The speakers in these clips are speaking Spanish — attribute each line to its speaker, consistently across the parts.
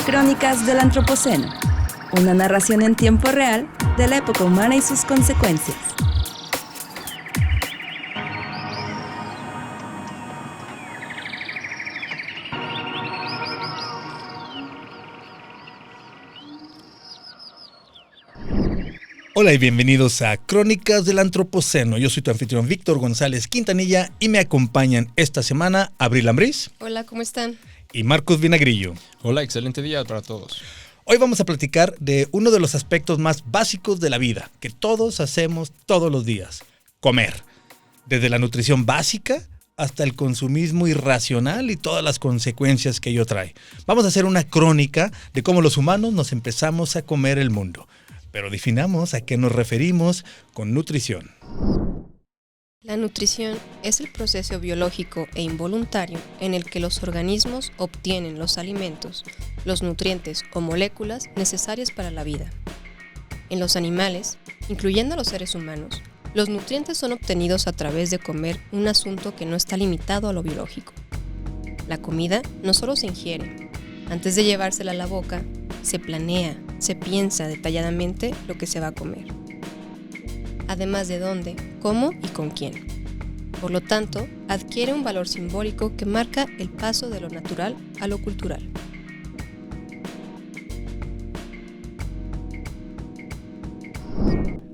Speaker 1: Crónicas del Antropoceno, una narración en tiempo real de la época humana y sus consecuencias.
Speaker 2: Hola y bienvenidos a Crónicas del Antropoceno. Yo soy tu anfitrión Víctor González Quintanilla y me acompañan esta semana Abril Ambriz.
Speaker 3: Hola, ¿cómo están?
Speaker 2: Y Marcos Vinagrillo.
Speaker 4: Hola, excelente día para todos.
Speaker 2: Hoy vamos a platicar de uno de los aspectos más básicos de la vida, que todos hacemos todos los días: comer. Desde la nutrición básica hasta el consumismo irracional y todas las consecuencias que ello trae. Vamos a hacer una crónica de cómo los humanos nos empezamos a comer el mundo. Pero definamos a qué nos referimos con nutrición.
Speaker 3: La nutrición es el proceso biológico e involuntario en el que los organismos obtienen los alimentos, los nutrientes o moléculas necesarias para la vida. En los animales, incluyendo a los seres humanos, los nutrientes son obtenidos a través de comer, un asunto que no está limitado a lo biológico. La comida no solo se ingiere. Antes de llevársela a la boca, se planea, se piensa detalladamente lo que se va a comer. Además de dónde, cómo y con quién. Por lo tanto, adquiere un valor simbólico que marca el paso de lo natural a lo cultural.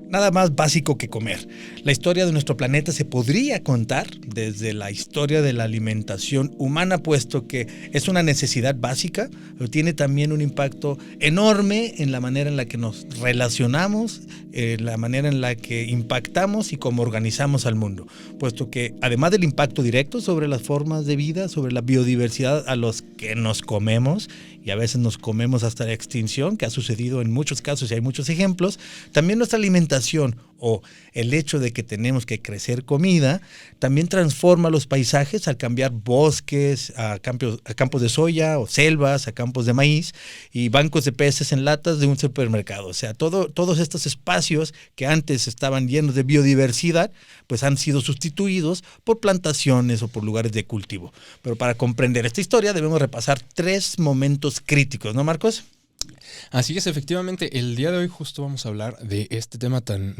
Speaker 2: Nada más básico que comer. La historia de nuestro planeta se podría contar desde la historia de la alimentación humana, puesto que es una necesidad básica, pero tiene también un impacto enorme en la manera en la que nos relacionamos, la manera en la que impactamos y cómo organizamos al mundo, puesto que además del impacto directo sobre las formas de vida, sobre la biodiversidad a los que nos comemos, y a veces nos comemos hasta la extinción, que ha sucedido en muchos casos y hay muchos ejemplos, también nuestra alimentación o el hecho de que tenemos que crecer comida también transforma los paisajes al cambiar bosques a campos de soya o selvas, a campos de maíz y bancos de peces en latas de un supermercado. O sea, todos estos espacios que antes estaban llenos de biodiversidad, pues han sido sustituidos por plantaciones o por lugares de cultivo. Pero para comprender esta historia debemos repasar 3 momentos críticos, ¿no, Marcos?
Speaker 4: Así es, efectivamente, el día de hoy justo vamos a hablar de este tema tan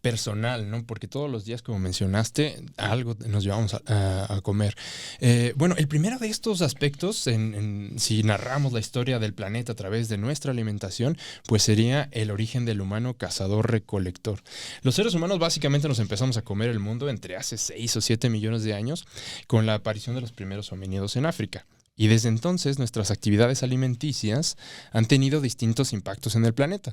Speaker 4: personal, ¿no? Porque todos los días, como mencionaste, algo nos llevamos a comer. Bueno, el primero de estos aspectos, si narramos la historia del planeta a través de nuestra alimentación, pues sería el origen del humano cazador-recolector. Los seres humanos básicamente nos empezamos a comer el mundo entre hace 6 o 7 millones de años con la aparición de los primeros homínidos en África. Y desde entonces nuestras actividades alimenticias han tenido distintos impactos en el planeta.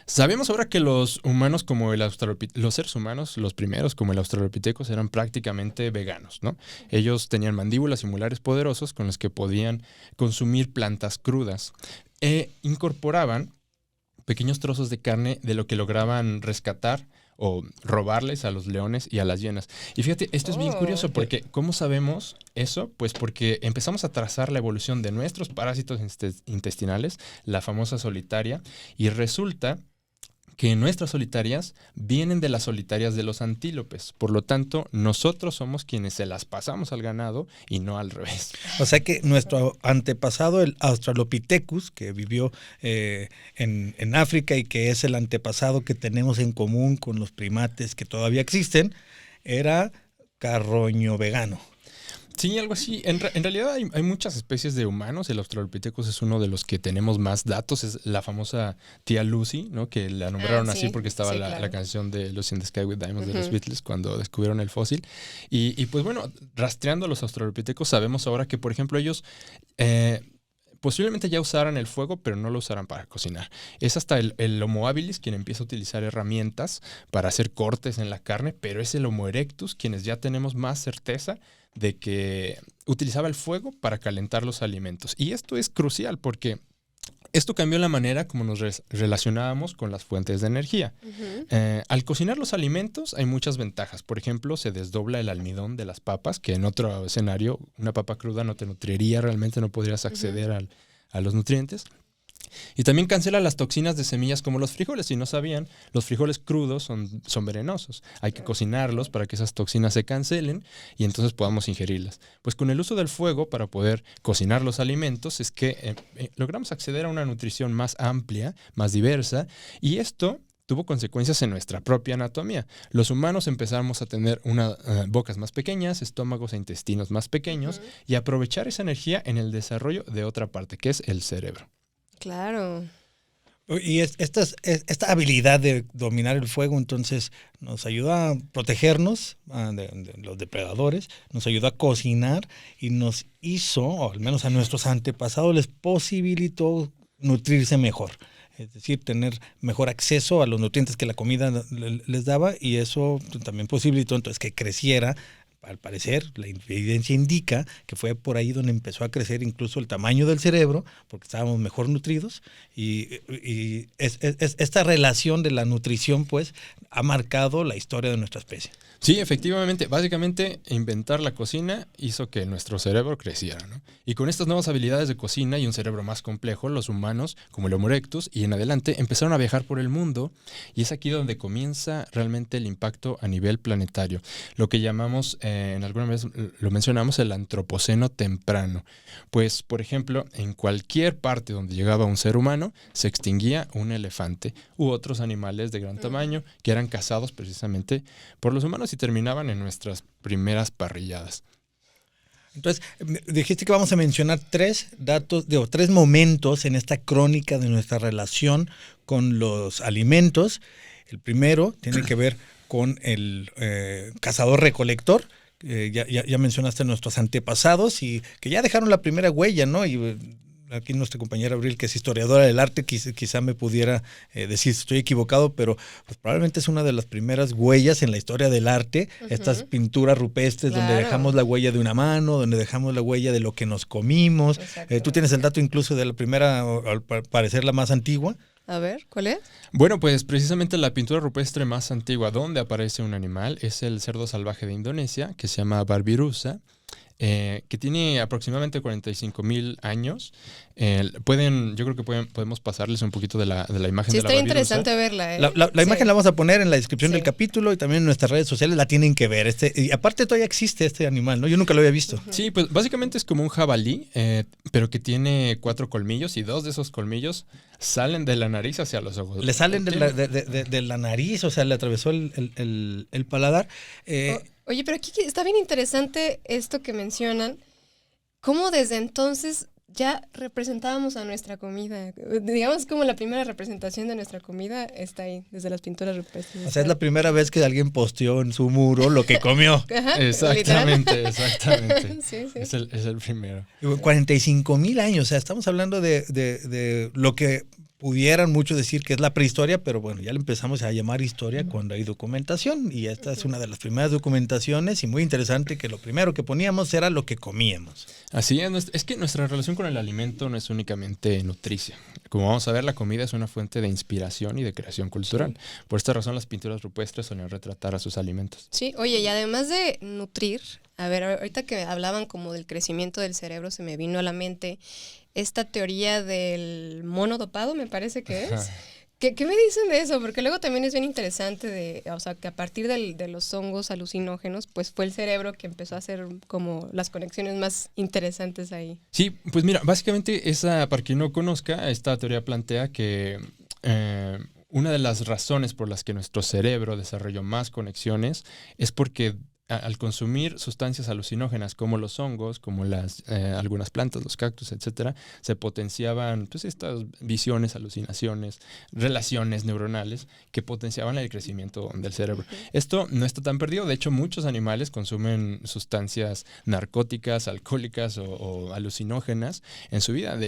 Speaker 4: Sabemos ahora que los humanos como los seres humanos, los primeros como el Australopithecus, eran prácticamente veganos, ¿no? Ellos tenían mandíbulas y molares poderosos con los que podían consumir plantas crudas e incorporaban pequeños trozos de carne de lo que lograban rescatar o robarles a los leones y a las hienas. Y fíjate, esto es bien curioso porque ¿cómo sabemos eso? Pues porque empezamos a trazar la evolución de nuestros parásitos intestinales, la famosa solitaria, y resulta que nuestras solitarias vienen de las solitarias de los antílopes. Por lo tanto, nosotros somos quienes se las pasamos al ganado y no al revés.
Speaker 2: O sea que nuestro antepasado, el Australopithecus, que vivió en África y que es el antepasado que tenemos en común con los primates que todavía existen, era carroño vegano.
Speaker 4: Sí, algo así. En realidad hay muchas especies de humanos. El Australopithecus es uno de los que tenemos más datos. Es la famosa tía Lucy, ¿no? Que la nombraron así porque estaba la canción de Lucy in the Sky with Diamonds de los Beatles cuando descubrieron el fósil. Y pues bueno, rastreando a los Australopithecus sabemos ahora que, por ejemplo, ellos posiblemente ya usaran el fuego, pero no lo usaran para cocinar. Es hasta el Homo habilis quien empieza a utilizar herramientas para hacer cortes en la carne, pero es el Homo erectus quienes ya tenemos más certeza de que utilizaba el fuego para calentar los alimentos. Y esto es crucial porque esto cambió la manera como nos relacionábamos con las fuentes de energía. Al cocinar los alimentos hay muchas ventajas. Por ejemplo, se desdobla el almidón de las papas, que en otro escenario una papa cruda no te nutriría, realmente no podrías acceder a los nutrientes. Y también cancela las toxinas de semillas como los frijoles. Si no sabían, los frijoles crudos son venenosos. Hay que cocinarlos para que esas toxinas se cancelen y entonces podamos ingerirlas. Pues con el uso del fuego para poder cocinar los alimentos es que logramos acceder a una nutrición más amplia, más diversa, y esto tuvo consecuencias en nuestra propia anatomía. Los humanos empezamos a tener bocas más pequeñas, estómagos e intestinos más pequeños, y aprovechar esa energía en el desarrollo de otra parte, que es el cerebro.
Speaker 3: Claro.
Speaker 2: Y esta habilidad de dominar el fuego, entonces, nos ayuda a protegernos de los depredadores, nos ayuda a cocinar y nos hizo, o al menos a nuestros antepasados, les posibilitó nutrirse mejor. Es decir, tener mejor acceso a los nutrientes que la comida les daba, y eso también posibilitó entonces que creciera. Al parecer, la evidencia indica que fue por ahí donde empezó a crecer incluso el tamaño del cerebro, porque estábamos mejor nutridos, y esta relación de la nutrición, pues, ha marcado la historia de nuestra especie.
Speaker 4: Sí, efectivamente. Básicamente, inventar la cocina hizo que nuestro cerebro creciera, ¿no? Y con estas nuevas habilidades de cocina y un cerebro más complejo, los humanos, como el Homo erectus y en adelante, empezaron a viajar por el mundo, y es aquí donde comienza realmente el impacto a nivel planetario. Lo que llamamos, en alguna vez lo mencionamos, el antropoceno temprano. Pues, por ejemplo, en cualquier parte donde llegaba un ser humano, se extinguía un elefante u otros animales de gran tamaño que eran cazados precisamente por los humanos y terminaban en nuestras primeras parrilladas.
Speaker 2: Entonces, dijiste que vamos a mencionar tres momentos en esta crónica de nuestra relación con los alimentos. El primero tiene que ver con el cazador-recolector. Ya mencionaste a nuestros antepasados y que ya dejaron la primera huella, ¿no? Y aquí nuestra compañera Abril, que es historiadora del arte, quizá me pudiera decir si estoy equivocado, pero pues probablemente es una de las primeras huellas en la historia del arte, estas pinturas rupestres, claro, donde dejamos la huella de una mano, donde dejamos la huella de lo que nos comimos. Tú tienes el dato incluso de la primera, al parecer la más antigua.
Speaker 3: A ver, ¿cuál es?
Speaker 4: Bueno, pues precisamente la pintura rupestre más antigua donde aparece un animal es el cerdo salvaje de Indonesia, que se llama Barbirusa, que tiene aproximadamente 45,000 años. Yo creo que podemos pasarles un poquito de la imagen de la Barbirusa. Sí, está
Speaker 3: interesante verla.
Speaker 2: La imagen la vamos a poner en la descripción del capítulo, y también en nuestras redes sociales la tienen que ver. Y aparte todavía existe este animal, ¿no? Yo nunca lo había visto.
Speaker 4: Sí, pues básicamente es como un jabalí, pero que tiene 4 colmillos, y 2 de esos colmillos salen de la nariz hacia los ojos.
Speaker 2: Le salen de la nariz, o sea, le atravesó el paladar.
Speaker 3: Oye, pero aquí está bien interesante esto que mencionan, cómo desde entonces ya representábamos a nuestra comida. Digamos como la primera representación de nuestra comida está ahí, desde las pinturas rupestres.
Speaker 2: O sea, es la primera vez que alguien posteó en su muro lo que comió.
Speaker 3: Ajá,
Speaker 4: exactamente.
Speaker 3: Sí.
Speaker 4: Es el primero.
Speaker 2: 45,000 años, o sea, estamos hablando de lo que pudieran muchos decir que es la prehistoria, pero bueno, ya le empezamos a llamar historia cuando hay documentación, y esta es una de las primeras documentaciones, y muy interesante que lo primero que poníamos era lo que comíamos.
Speaker 4: Así es que nuestra relación con el alimento no es únicamente nutricia. Como vamos a ver, la comida es una fuente de inspiración y de creación cultural. Sí. Por esta razón, las pinturas rupestres suelen retratar a sus alimentos.
Speaker 3: Sí, oye, y además de nutrir, a ver, ahorita que hablaban como del crecimiento del cerebro, se me vino a la mente esta teoría del mono dopado, me parece que es. ¿Qué me dicen de eso? Porque luego también es bien interesante o sea, que a partir de los hongos alucinógenos, pues fue el cerebro que empezó a hacer como las conexiones más interesantes ahí.
Speaker 4: Sí, pues mira, básicamente para quien no conozca, esta teoría plantea que una de las razones por las que nuestro cerebro desarrolló más conexiones es porque al consumir sustancias alucinógenas como los hongos, como algunas plantas, los cactus, etcétera, se potenciaban pues estas visiones, alucinaciones, relaciones neuronales que potenciaban el crecimiento del cerebro. Esto no está tan perdido. De hecho, muchos animales consumen sustancias narcóticas, alcohólicas o alucinógenas en su vida.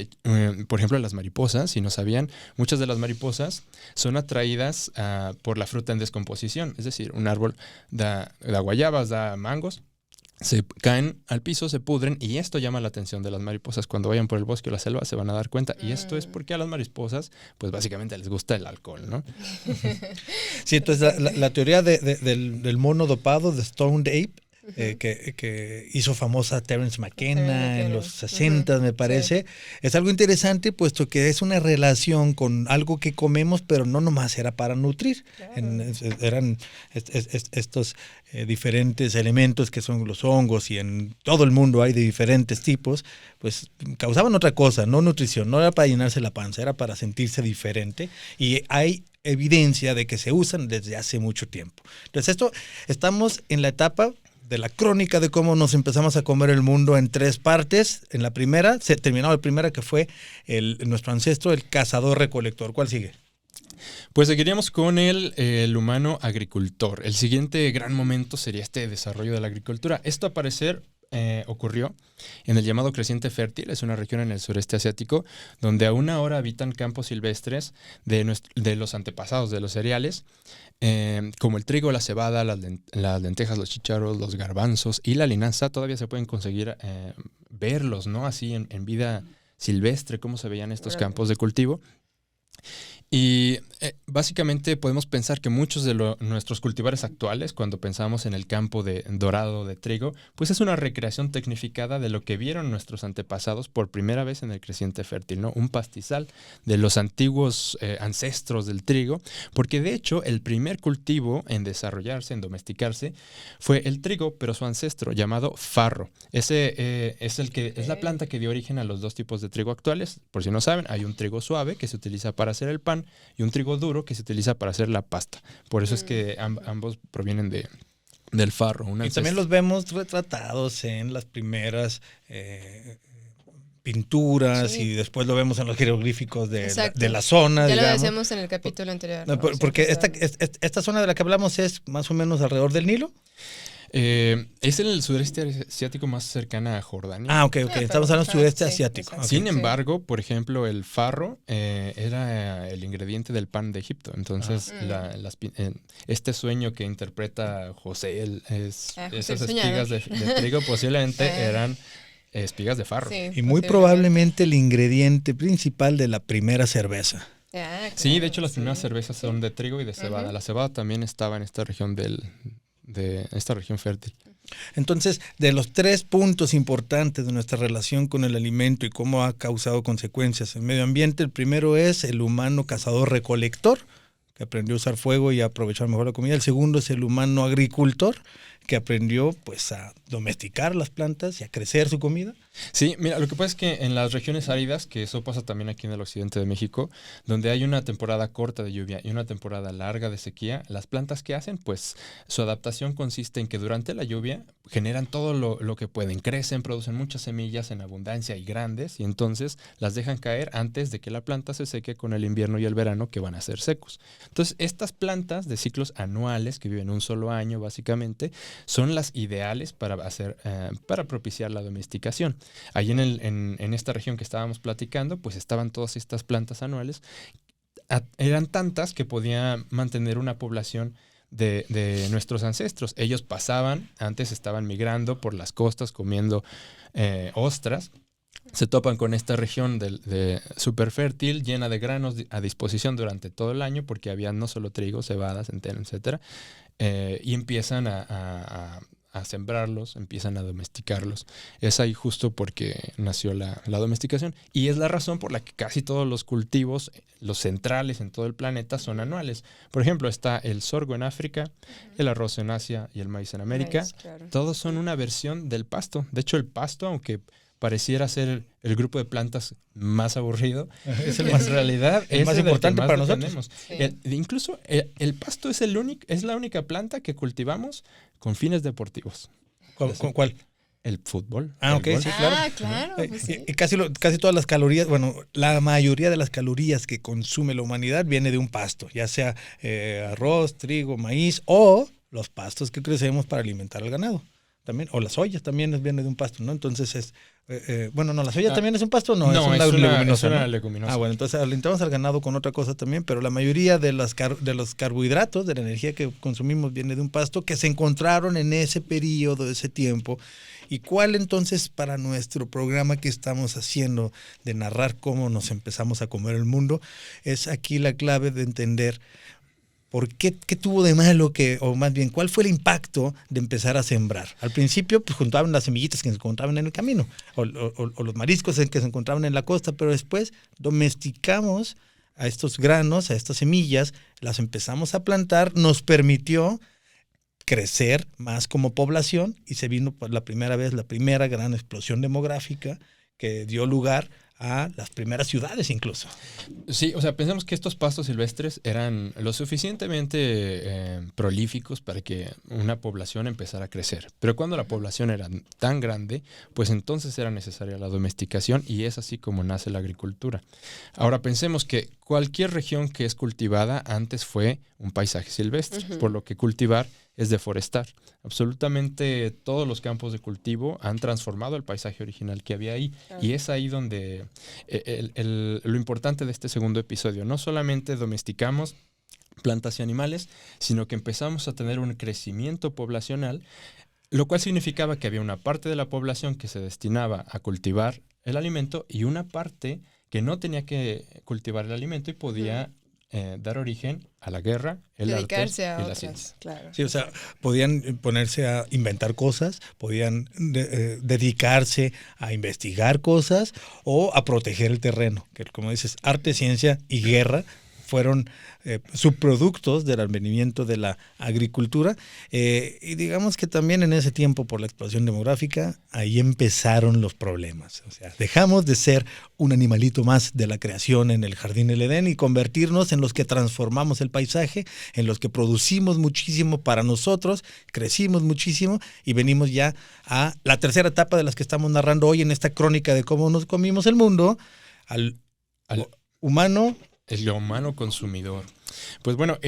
Speaker 4: Por ejemplo, las mariposas, si no sabían, muchas de las mariposas son atraídas por la fruta en descomposición. Es decir, un árbol da guayabas, da mangos, se caen al piso, se pudren, y esto llama la atención de las mariposas. Cuando vayan por el bosque o la selva se van a dar cuenta, y esto es porque a las mariposas pues básicamente les gusta el alcohol, ¿no?
Speaker 2: Sí, entonces la teoría del mono dopado, de Stoned Ape, que hizo famosa Terence McKenna en los 60, me parece. Sí. Es algo interesante, puesto que es una relación con algo que comemos, pero no nomás era para nutrir. Claro. Eran estos diferentes elementos que son los hongos, y en todo el mundo hay de diferentes tipos, pues causaban otra cosa, no nutrición, no era para llenarse la panza, era para sentirse diferente, y hay evidencia de que se usan desde hace mucho tiempo. Entonces estamos en la etapa de la crónica de cómo nos empezamos a comer el mundo en 3 partes. En la primera, se terminó la primera, que fue nuestro ancestro, el cazador-recolector. ¿Cuál sigue?
Speaker 4: Pues seguiríamos con el humano agricultor. El siguiente gran momento sería este desarrollo de la agricultura. Esto a parecer ocurrió en el llamado Creciente Fértil. Es una región en el sureste asiático donde aún ahora habitan campos silvestres de los antepasados de los cereales, como el trigo, la cebada, las lentejas, los chícharos, los garbanzos y la linaza. Todavía se pueden conseguir verlos, ¿no? Así en vida silvestre, cómo se veían estos campos de cultivo. Y básicamente podemos pensar que muchos de nuestros cultivares actuales, cuando pensamos en el campo dorado de trigo, pues es una recreación tecnificada de lo que vieron nuestros antepasados por primera vez en el Creciente Fértil, ¿no? Un pastizal de los antiguos ancestros del trigo, porque de hecho el primer cultivo en desarrollarse, en domesticarse, fue el trigo, pero su ancestro llamado farro. Ese es la planta que dio origen a los 2 tipos de trigo actuales. Por si no saben, hay un trigo suave que se utiliza para hacer el pan y un trigo duro que se utiliza para hacer la pasta. Por eso es que ambos provienen del farro.
Speaker 2: Y también los vemos retratados en las primeras pinturas, y después lo vemos en los jeroglíficos de la zona.
Speaker 3: Ya lo decíamos en el capítulo anterior.
Speaker 2: ¿No? Porque esta zona de la que hablamos es más o menos alrededor del Nilo.
Speaker 4: Es el sudeste asiático más cercana a Jordania.
Speaker 2: Ok. Estamos hablando del sudeste asiático. Okay.
Speaker 4: Sin embargo, por ejemplo, el farro era el ingrediente del pan de Egipto. Entonces, este sueño que interpreta José, esas espigas de trigo posiblemente eran espigas de farro.
Speaker 2: Sí, y muy probablemente el ingrediente principal de la primera cerveza.
Speaker 3: Claro,
Speaker 4: sí, de hecho las primeras cervezas son de trigo y de cebada. La cebada también estaba en esta región de esta región fértil.
Speaker 2: Entonces, de los 3 puntos importantes de nuestra relación con el alimento y cómo ha causado consecuencias en el medio ambiente, el primero es el humano cazador-recolector, que aprendió a usar fuego y a aprovechar mejor la comida. El segundo es el humano agricultor, que aprendió pues a domesticar las plantas y a crecer su comida.
Speaker 4: Sí, mira, lo que pasa es que en las regiones áridas, que eso pasa también aquí en el occidente de México, donde hay una temporada corta de lluvia y una temporada larga de sequía, las plantas que hacen, pues su adaptación consiste en que durante la lluvia generan todo lo que pueden, crecen, producen muchas semillas en abundancia y grandes, y entonces las dejan caer antes de que la planta se seque con el invierno y el verano, que van a ser secos. Entonces, estas plantas de ciclos anuales, que viven un solo año básicamente, son las ideales para propiciar la domesticación. Ahí en esta región que estábamos platicando, pues estaban todas estas plantas anuales. Eran tantas que podían mantener una población de nuestros ancestros. Ellos antes estaban migrando por las costas comiendo ostras. Se topan con esta región de súper fértil, llena de granos a disposición durante todo el año, porque había no solo trigo, cebada, centeno, etc. Y empiezan a sembrarlos, empiezan a domesticarlos. Es ahí justo porque nació la domesticación, y es la razón por la que casi todos los cultivos, los centrales en todo el planeta, son anuales. Por ejemplo, está el sorgo en África, el arroz en Asia y el maíz en América. Claro. Todos son una versión del pasto. De hecho, el pasto, aunque pareciera ser el grupo de plantas más aburrido, en realidad es
Speaker 2: más importante para nosotros.
Speaker 4: Incluso el pasto es la única planta que cultivamos con fines deportivos.
Speaker 2: ¿Cuál?
Speaker 4: El fútbol.
Speaker 2: Ok, sí, claro.
Speaker 3: Claro. Pues sí.
Speaker 2: Y casi todas las calorías, la mayoría de las calorías que consume la humanidad viene de un pasto, ya sea arroz, trigo, maíz, o los pastos que crecemos para alimentar al ganado. También, o la soya también viene de un pasto, ¿no? Entonces la soya también es un pasto, ¿no?
Speaker 4: No, es una leguminosa.
Speaker 2: Bueno, entonces alimentamos al ganado con otra cosa también, pero la mayoría de los carbohidratos, de la energía que consumimos, viene de un pasto que se encontraron en ese periodo, ese tiempo. ¿Y cuál entonces, para nuestro programa que estamos haciendo de narrar cómo nos empezamos a comer el mundo, es aquí la clave de entender ¿Qué tuvo de malo o más bien, cuál fue el impacto de empezar a sembrar? Al principio, pues juntaban las semillitas que se encontraban en el camino, o los mariscos que se encontraban en la costa, pero después domesticamos a estos granos, a estas semillas, las empezamos a plantar, nos permitió crecer más como población y se vino por la primera gran explosión demográfica que dio lugar a las primeras ciudades incluso.
Speaker 4: Sí, o sea, pensamos que estos pastos silvestres eran lo suficientemente prolíficos para que una población empezara a crecer. Pero cuando la población era tan grande, pues entonces era necesaria la domesticación y es así como nace la agricultura. Ahora pensemos que cualquier región que es cultivada antes fue un paisaje silvestre, por lo que cultivar es deforestar. Absolutamente todos los campos de cultivo han transformado el paisaje original que había ahí. Y es ahí donde lo importante de este segundo episodio. No solamente domesticamos plantas y animales, sino que empezamos a tener un crecimiento poblacional, lo cual significaba que había una parte de la población que se destinaba a cultivar el alimento y una parte que no tenía que cultivar el alimento y podía dar origen a la guerra, el
Speaker 3: dedicarse
Speaker 4: arte
Speaker 3: a
Speaker 4: y la
Speaker 3: otras,
Speaker 4: ciencia.
Speaker 3: claro.
Speaker 2: Sí, o sea, podían ponerse a inventar cosas, podían dedicarse a investigar cosas o a proteger el terreno, que como dices, arte, ciencia y guerra fueron subproductos del advenimiento de la agricultura y digamos que también en ese tiempo por la explosión demográfica ahí empezaron los problemas. O sea, dejamos de ser un animalito más de la creación en el jardín del Edén y convertirnos en los que transformamos el paisaje, en los que producimos muchísimo para nosotros, crecimos muchísimo y venimos ya a la tercera etapa de las que estamos narrando hoy en esta crónica de cómo nos comimos el mundo, al humano.
Speaker 4: El humano consumidor. Pues bueno,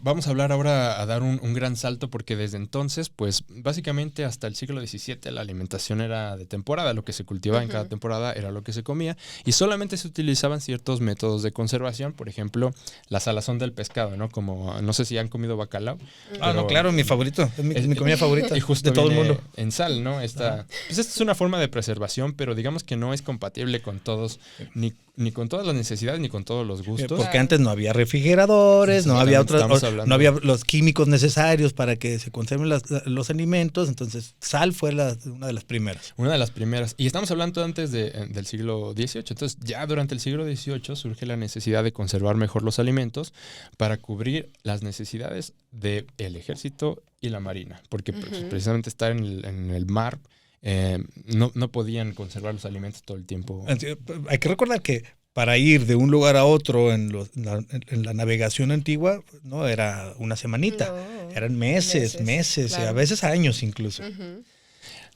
Speaker 4: vamos a hablar ahora, a dar un gran salto, porque desde entonces, pues básicamente hasta el siglo XVII la alimentación era de temporada, lo que se cultivaba en cada temporada era lo que se comía, y solamente se utilizaban ciertos métodos de conservación, por ejemplo, la salazón del pescado, ¿no? Como, no sé si han comido bacalao.
Speaker 2: No, claro, mi favorito, es mi comida favorita
Speaker 4: y justo
Speaker 2: de todo el mundo.
Speaker 4: En sal, ¿no? Pues esta es una forma de preservación, pero digamos que no es compatible con todos, ni con todas las necesidades, ni con todos los gustos.
Speaker 2: Porque antes no había refrigeradores, no había no había los químicos necesarios para que se conserven los alimentos, entonces sal fue una de las primeras.
Speaker 4: Una de las primeras. Y estamos hablando antes del siglo XVIII. Entonces ya durante el siglo XVIII surge la necesidad de conservar mejor los alimentos para cubrir las necesidades del ejército y la marina. Porque precisamente estar en el mar, no podían conservar los alimentos todo el tiempo.
Speaker 2: Hay que recordar que para ir de un lugar a otro en la navegación antigua, no era una semanita, eran meses, claro. A veces años incluso.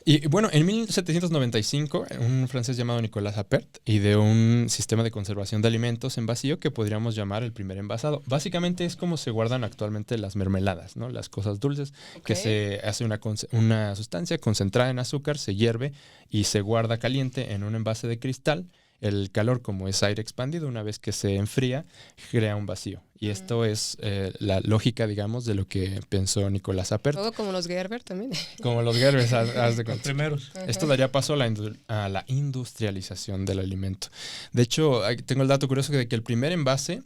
Speaker 4: Y bueno, en 1795, un francés llamado Nicolas Appert ideó un sistema de conservación de alimentos en vacío que podríamos llamar el primer envasado. Básicamente es como se guardan actualmente las mermeladas, ¿no? Las cosas dulces, que se hace una sustancia concentrada en azúcar, se hierve y se guarda caliente en un envase de cristal. El calor, como es aire expandido, una vez que se enfría, crea un vacío. Y esto es la lógica, digamos, de lo que pensó Nicolas Appert.
Speaker 3: Todo como los Gerber también.
Speaker 4: Como los Gerber, haz de cuenta.
Speaker 2: Los primeros.
Speaker 4: Esto daría paso a la industrialización del alimento. De hecho, tengo el dato curioso de que el primer envase,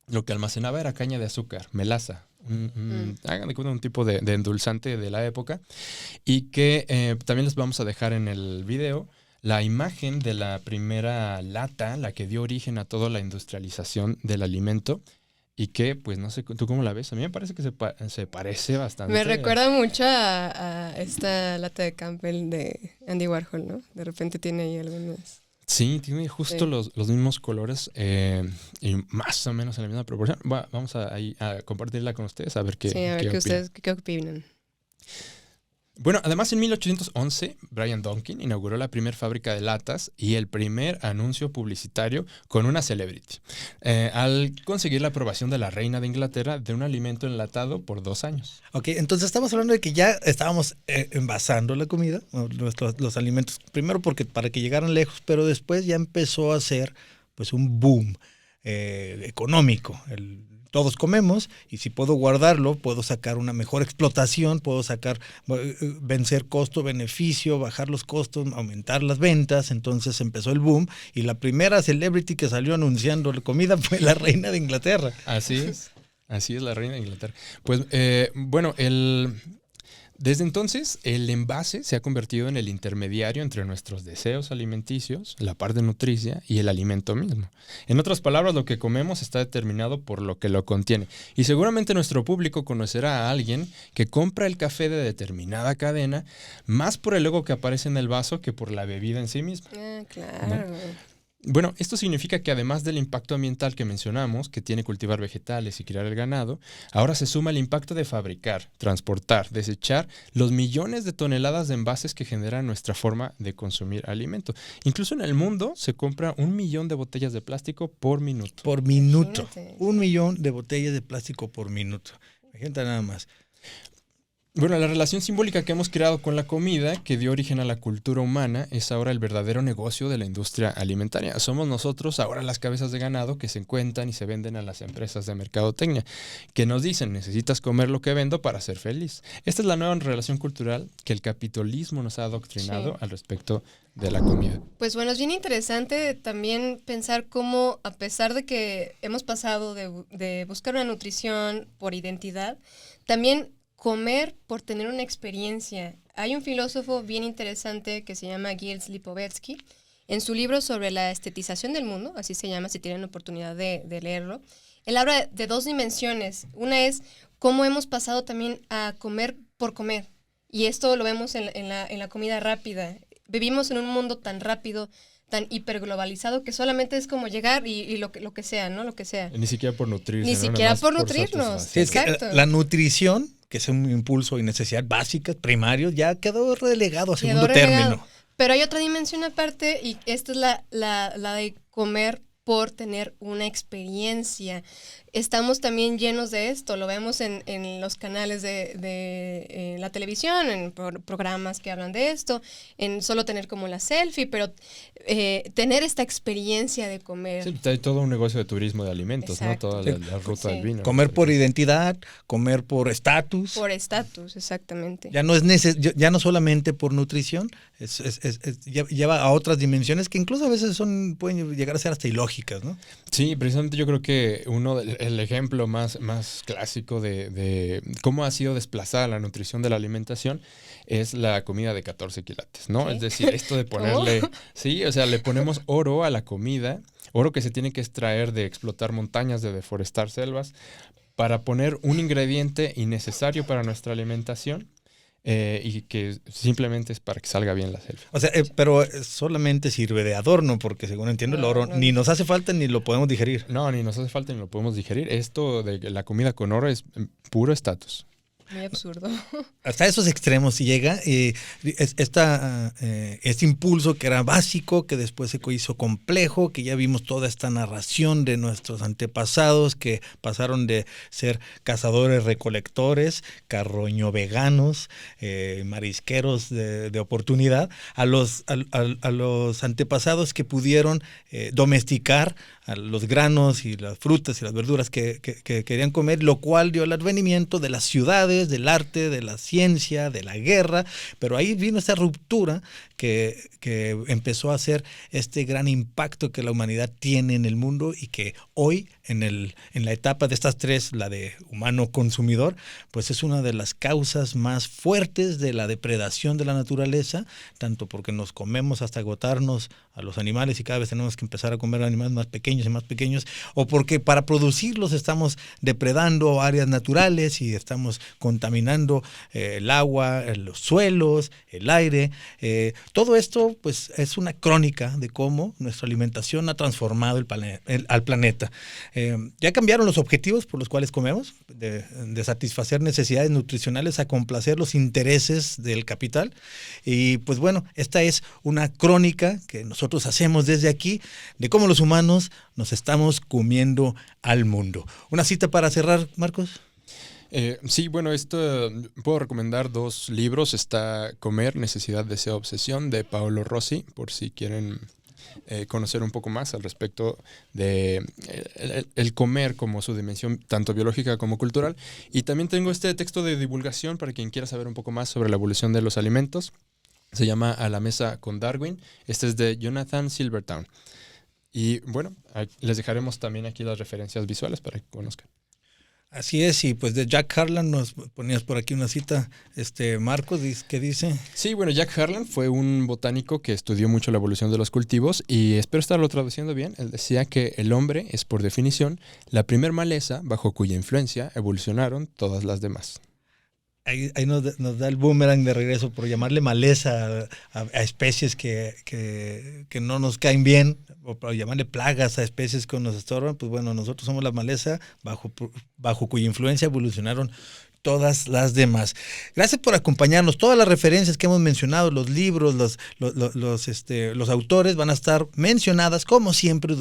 Speaker 4: lo que almacenaba era caña de azúcar, melaza. Hagan de cuenta, un tipo de endulzante de la época. Y que también les vamos a dejar en el video la imagen de la primera lata, la que dio origen a toda la industrialización del alimento y que, pues no sé, ¿tú cómo la ves? A mí me parece que se parece bastante.
Speaker 3: Me recuerda mucho a esta lata de Campbell de Andy Warhol, ¿no? De repente tiene ahí algunas...
Speaker 4: Sí, tiene justo los mismos colores y más o menos en la misma proporción. Vamos a compartirla con ustedes a ver qué
Speaker 3: Sí, a ver
Speaker 4: qué
Speaker 3: ustedes qué opinan.
Speaker 4: Bueno, además en 1811, Brian Duncan inauguró la primera fábrica de latas y el primer anuncio publicitario con una celebrity, al conseguir la aprobación de la reina de Inglaterra de un alimento enlatado por 2 años.
Speaker 2: Ok, entonces estamos hablando de que ya estábamos envasando la comida, los alimentos, primero porque para que llegaran lejos, pero después ya empezó a ser pues un boom económico. Todos comemos y si puedo guardarlo, puedo sacar una mejor explotación, puedo vencer costo-beneficio, bajar los costos, aumentar las ventas. Entonces empezó el boom y la primera celebrity que salió anunciando la comida fue la reina de Inglaterra.
Speaker 4: Así es. Así es, la reina de Inglaterra. Pues bueno, desde entonces el envase se ha convertido en el intermediario entre nuestros deseos alimenticios, la parte nutricia y el alimento mismo. En otras palabras, lo que comemos está determinado por lo que lo contiene. Y seguramente nuestro público conocerá a alguien que compra el café de determinada cadena más por el logo que aparece en el vaso que por la bebida en sí misma.
Speaker 3: Ah, claro.
Speaker 4: ¿No? Bueno, esto significa que además del impacto ambiental que mencionamos, que tiene cultivar vegetales y criar el ganado, ahora se suma el impacto de fabricar, transportar, desechar los millones de toneladas de envases que generan nuestra forma de consumir alimento. Incluso en el mundo se compra 1 millón de botellas de plástico por minuto.
Speaker 2: Por minuto.
Speaker 3: Imagínate.
Speaker 2: 1 millón de botellas de plástico por minuto. Imagínate nada más.
Speaker 4: Bueno, la relación simbólica que hemos creado con la comida, que dio origen a la cultura humana, es ahora el verdadero negocio de la industria alimentaria. Somos nosotros ahora las cabezas de ganado que se cuentan y se venden a las empresas de mercadotecnia, que nos dicen, necesitas comer lo que vendo para ser feliz. Esta es la nueva relación cultural que el capitalismo nos ha adoctrinado
Speaker 3: Sí.
Speaker 4: al respecto de la comida.
Speaker 3: Pues bueno, es bien interesante también pensar cómo, a pesar de que hemos pasado de buscar una nutrición por identidad, también comer por tener una experiencia. Hay un filósofo bien interesante que se llama Gilles Lipovetsky. En su libro sobre la estetización del mundo, así se llama, si tienen oportunidad de leerlo, él habla de 2 dimensiones. Una es cómo hemos pasado también a comer por comer. Y esto lo vemos en la comida rápida. Vivimos en un mundo tan rápido, tan hiperglobalizado, que solamente es como llegar y lo que sea, ¿no? Lo que sea.
Speaker 4: Ni siquiera por nutrirse.
Speaker 3: Ni
Speaker 4: ¿no?
Speaker 3: siquiera
Speaker 4: Nada más
Speaker 3: por nutrirnos.
Speaker 4: satisfacer.
Speaker 2: Sí, es que
Speaker 3: Exacto.
Speaker 2: la nutrición, que es un impulso y necesidad básicas, primarios, ya quedó relegado a
Speaker 3: Quedó
Speaker 2: segundo
Speaker 3: relegado.
Speaker 2: término.
Speaker 3: Pero hay otra dimensión aparte y esta es la de comer por tener una experiencia. Estamos también llenos de esto, lo vemos en los canales de la televisión, en programas que hablan de esto, en solo tener como la selfie, pero tener esta experiencia de comer.
Speaker 4: Sí, hay todo un negocio de turismo de alimentos,
Speaker 3: Exacto.
Speaker 4: ¿no? Toda la ruta
Speaker 3: Sí.
Speaker 4: del vino.
Speaker 2: Comer por identidad, comer por estatus.
Speaker 3: Por estatus, exactamente.
Speaker 2: Ya no es ya no solamente por nutrición, lleva a otras dimensiones que incluso a veces pueden llegar a ser hasta ilógicas, ¿no?
Speaker 4: Sí, precisamente yo creo que el ejemplo más clásico de cómo ha sido desplazada la nutrición de la alimentación es la comida de 14 quilates, ¿no?
Speaker 3: ¿Qué?
Speaker 4: Es decir, esto de ponerle, sí, o sea, le ponemos oro a la comida, oro que se tiene que extraer de explotar montañas, de deforestar selvas, para poner un ingrediente innecesario para nuestra alimentación. Y que simplemente es para que salga bien la selfie.
Speaker 2: O sea, pero solamente sirve de adorno, porque según entiendo el oro
Speaker 3: No.
Speaker 2: ni nos hace falta ni lo podemos digerir.
Speaker 4: No, ni nos hace falta ni lo podemos digerir. Esto de la comida con oro es puro estatus.
Speaker 3: Muy absurdo.
Speaker 2: Hasta esos extremos llega este impulso que era básico, que después se hizo complejo, que ya vimos toda esta narración de nuestros antepasados que pasaron de ser cazadores recolectores, carroño veganos, marisqueros de oportunidad, a los antepasados que pudieron domesticar a los granos y las frutas y las verduras que querían comer, lo cual dio el advenimiento de las ciudades, del arte, de la ciencia, de la guerra, pero ahí vino esta ruptura que empezó a hacer este gran impacto que la humanidad tiene en el mundo y que hoy en la etapa de estas 3, la de humano consumidor, pues es una de las causas más fuertes de la depredación de la naturaleza, tanto porque nos comemos hasta agotarnos a los animales y cada vez tenemos que empezar a comer animales más pequeños y más pequeños, o porque para producirlos estamos depredando áreas naturales y estamos contaminando el agua, los suelos, el aire. Todo esto pues es una crónica de cómo nuestra alimentación ha transformado al planeta. Ya cambiaron los objetivos por los cuales comemos, de satisfacer necesidades nutricionales a complacer los intereses del capital. Y pues bueno, esta es una crónica que nosotros hacemos desde aquí de cómo los humanos nos estamos comiendo al mundo. ¿Una cita para cerrar, Marcos?
Speaker 4: Sí, bueno, puedo recomendar 2 libros. Está Comer, Necesidad, Deseo, Obsesión, de Paolo Rossi, por si quieren conocer un poco más al respecto de el comer como su dimensión tanto biológica como cultural. Y también tengo este texto de divulgación para quien quiera saber un poco más sobre la evolución de los alimentos. Se llama A la mesa con Darwin. Este es de Jonathan Silvertown. Y bueno, les dejaremos también aquí las referencias visuales para que conozcan.
Speaker 2: Así es, y pues de Jack Harlan nos ponías por aquí una cita, Marcos, ¿qué dice?
Speaker 4: Sí, bueno, Jack Harlan fue un botánico que estudió mucho la evolución de los cultivos y espero estarlo traduciendo bien. Él decía que el hombre es, por definición, la primer maleza bajo cuya influencia evolucionaron todas las demás.
Speaker 2: Ahí nos da el boomerang de regreso por llamarle maleza a especies que no nos caen bien, o por llamarle plagas a especies que nos estorban. Pues bueno, nosotros somos la maleza bajo cuya influencia evolucionaron todas las demás. Gracias por acompañarnos. Todas las referencias que hemos mencionado, los libros, los autores van a estar mencionadas como siempre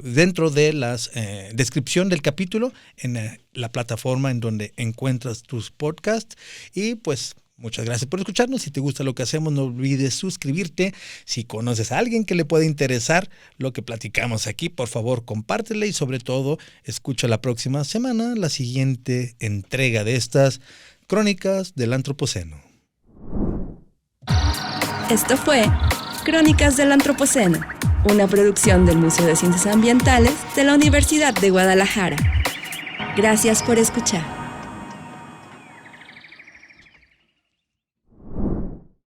Speaker 2: dentro de la descripción del capítulo en la plataforma en donde encuentras tus podcasts. Y pues muchas gracias por escucharnos. Si te gusta lo que hacemos, no olvides suscribirte. Si conoces a alguien que le pueda interesar lo que platicamos aquí, por favor, compártele y sobre todo, escucha la próxima semana la siguiente entrega de estas Crónicas del Antropoceno.
Speaker 1: Esto fue Crónicas del Antropoceno, una producción del Museo de Ciencias Ambientales de la Universidad de Guadalajara. Gracias por escuchar.